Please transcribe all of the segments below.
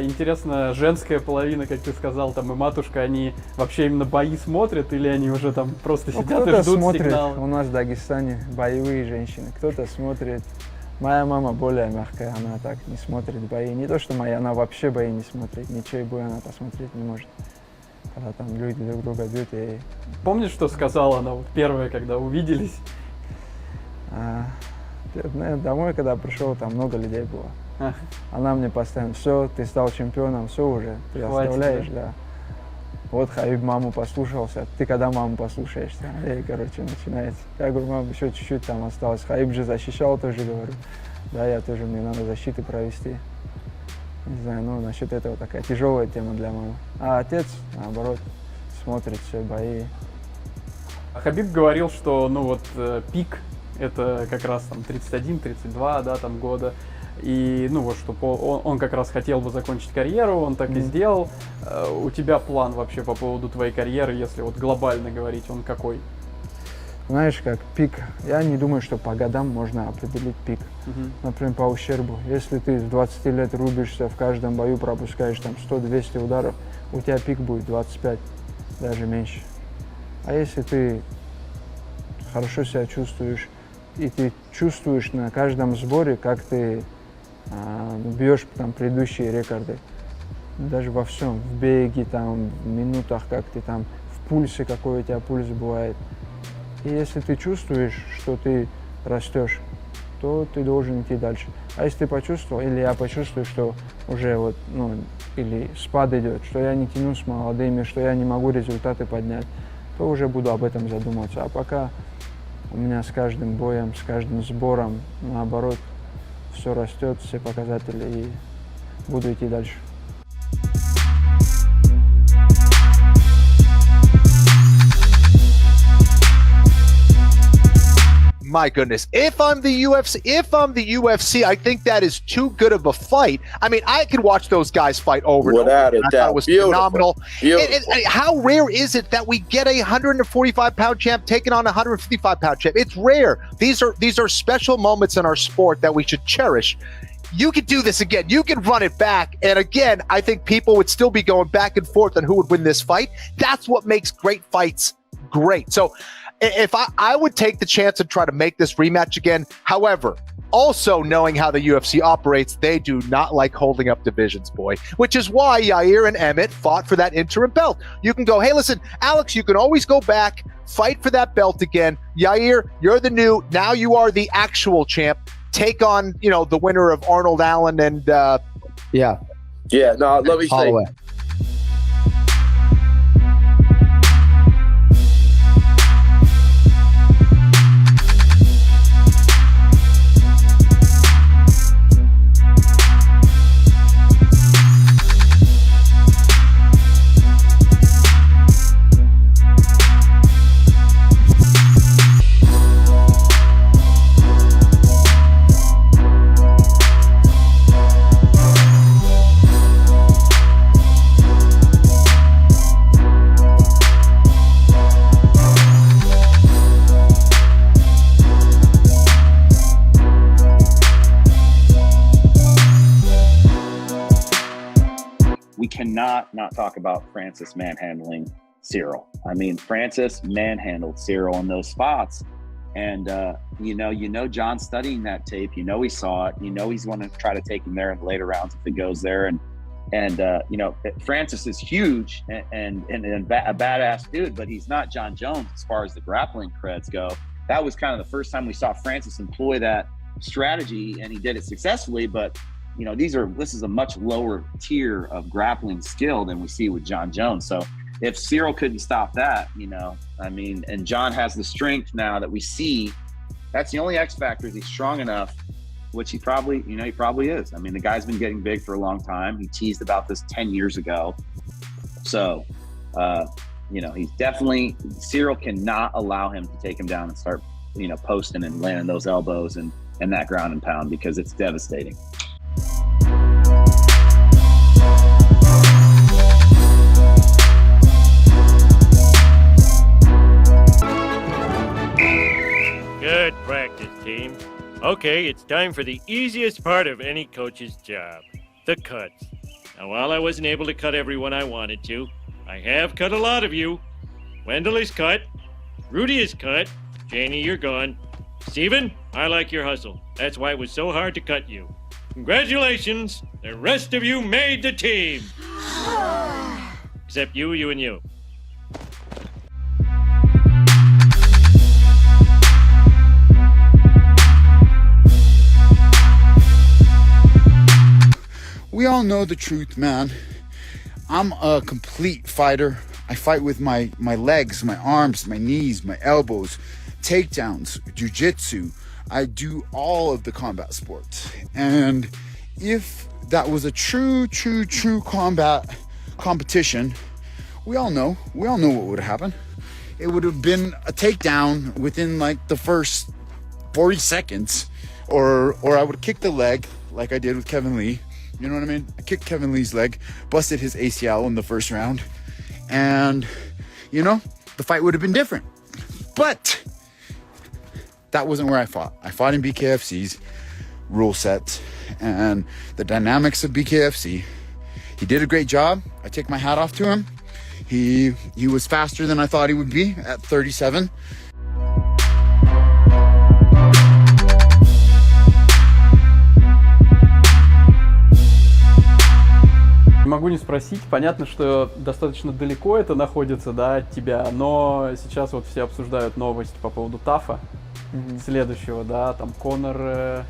интересно, женская половина, как ты сказал, там и матушка, они вообще именно бои смотрят или они уже там просто сидят и ждут смотрит. сигнала? У нас в Дагестане боевые женщины. Кто-то смотрит. Моя мама более мягкая, она так не смотрит бои. Не то, что моя, она вообще бои не смотрит. Ничей бой она посмотреть не может. Когда там люди друг друга бьют. И... Помнишь, что сказала она вот первая, когда увиделись? Домой, когда пришел, там много людей было. Она мне постоянно: все, ты стал чемпионом, все уже, ты оставляешь, да. Вот Кhabib маму послушался, ты когда маму послушаешься? И, короче, начинается. Я говорю: мам, еще чуть-чуть там осталось. Khabib же защищал, тоже говорю. Да, я тоже, мне надо защиты провести. Не знаю, ну, насчет этого такая тяжелая тема для мамы. А отец, наоборот, смотрит все бои. Khabib говорил, что, ну вот, пик это как раз там 31-32, да, там года. И, ну вот, что он как раз хотел бы закончить карьеру, он так и сделал. У тебя план вообще по поводу твоей карьеры, если вот глобально говорить, он какой? Знаешь, как пик, я не думаю, что по годам можно определить пик. Например, по ущербу. Если ты с 20 лет рубишься, в каждом бою пропускаешь там 100-200 ударов, у тебя пик будет 25, даже меньше. А если ты хорошо себя чувствуешь, и ты чувствуешь на каждом сборе, как ты бьешь там предыдущие рекорды. Даже во всем, в беге, там, в минутах, как ты там, в пульсе, какой у тебя пульс бывает. И если ты чувствуешь, что ты растешь, то ты должен идти дальше. А если ты почувствовал, или я почувствую, что уже вот, ну, или спад идет, что я не тяну с молодыми, что я не могу результаты поднять, то уже буду об этом задумываться. А пока у меня с каждым боем, с каждым сбором, наоборот, все растет, все показатели, и буду идти дальше. My goodness. If I'm the UFC, I think that is too good of a fight. I mean, I can watch those guys fight over and over. Without a I thought doubt. it was Beautiful. phenomenal. Beautiful. And how rare is it that we get a 145-pound champ taking on a 155-pound champ? It's rare. These are special moments in our sport that we should cherish. You could do this again. You can run it back. And again, I think people would still be going back and forth on who would win this fight. That's what makes great fights great. So if I would take the chance and try to make this rematch again. However, also knowing how the UFC operates, they do not like holding up divisions, boy, which is why Yair and Emmett fought for that interim belt. You can go, hey, listen, Alex, you can always go back, fight for that belt again. Yair, you're the new, now you are the actual champ. Take on, you know, the winner of Arnold Allen and Yeah, no, let me say, Holloway. We cannot not talk about Francis manhandling Cyril. I mean, Francis manhandled Cyril in those spots. And, you know, John's studying that tape. You know, he saw it. You know, he's going to try to take him there in the later rounds if it goes there. And you know, Francis is huge and a badass dude, but he's not John Jones as far as the grappling creds go. That was kind of the first time we saw Francis employ that strategy, and he did it successfully. But you know, this is a much lower tier of grappling skill than we see with John Jones. So if Cyril couldn't stop that, you know, I mean, and John has the strength now that we see, that's the only X factor is he's strong enough, which he probably is. I mean, the guy's been getting big for a long time. He teased about this 10 years ago. So, you know, he's definitely, Cyril cannot allow him to take him down and start, you know, posting and landing those elbows and that ground and pound, because it's devastating. Good practice, team. Okay, it's time for the easiest part of any coach's job, the cuts. Now, while I wasn't able to cut everyone I wanted to, I have cut a lot of you. Wendell is cut. Rudy is cut. Janie, you're gone. Steven, I like your hustle. That's why it was so hard to cut you. Congratulations. The rest of you made the team. Except you, and you. We all know the truth, man. I'm a complete fighter. I fight with my legs, my arms, my knees, my elbows, takedowns, jiu-jitsu. I do all of the combat sports. And if that was a true combat competition, we all know what would happen. It would have been a takedown within like the first 40 seconds, or I would kick the leg like I did with Kevin Lee. You know what I mean? I kicked Kevin Lee's leg, busted his ACL in the first round, and the fight would have been different. But that wasn't where I fought. I fought in BKFC's rule sets and the dynamics of BKFC. He did a great job. I take my hat off to him. He was faster than I thought he would be at 37. Не могу не спросить, понятно, что достаточно далеко это находится, да, от тебя, но сейчас вот все обсуждают новость по поводу ТАФа следующего, да, там Конор,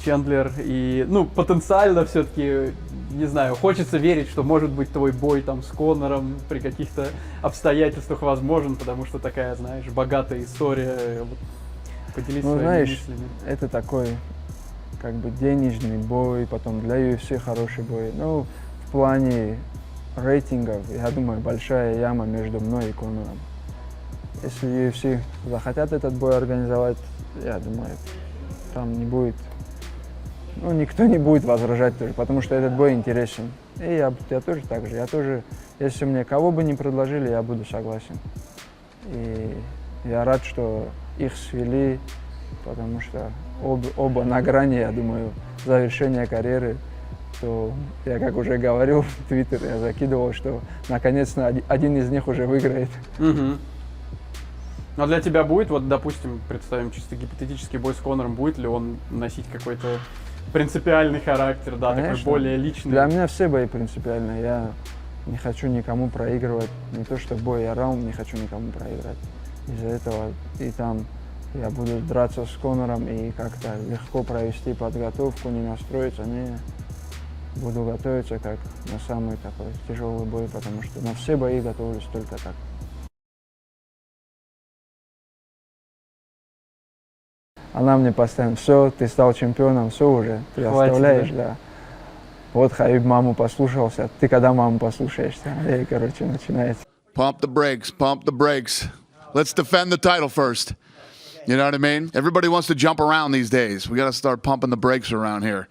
Чендлер, и, потенциально все-таки, не знаю, хочется верить, что может быть твой бой там с Конором при каких-то обстоятельствах возможен, потому что такая, знаешь, богатая история. Вот, поделись своими мыслями. Это такой, как бы, денежный бой, потом для UFC хороший бой. В плане рейтингов, я думаю, большая яма между мной и Конором. Если UFC захотят этот бой организовать, я думаю, там не будет, никто не будет возражать тоже, потому что этот бой интересен. И я тоже так же, если мне кого бы ни предложили, я буду согласен. И я рад, что их свели, потому что оба на грани, я думаю, завершения карьеры. То я, как уже говорил в Твиттер, я закидывал, что наконец-то один из них уже выиграет. А для тебя будет, вот, допустим, представим чисто гипотетический бой с Конором, будет ли он носить какой-то принципиальный характер, да, Конечно. такой более личный? Для меня все бои принципиальные. Я не хочу никому проигрывать. Не то что бой, я раунд не хочу никому проиграть. Из-за этого и там я буду драться с Конором и как-то легко провести подготовку, не настроиться, не. Буду готовиться как на самый такой тяжелый бой, потому что на все бои готовлюсь только так. Она мне постоянно: все, ты стал чемпионом, все уже, ты Хватит, оставляешь, да. Вот Хабиб маму послушался, ты когда маму послушаешься? И, начинается. Pump the brakes. Let's defend the title first. You know what I mean? Everybody wants to jump around these days. We got to start pumping the brakes around here.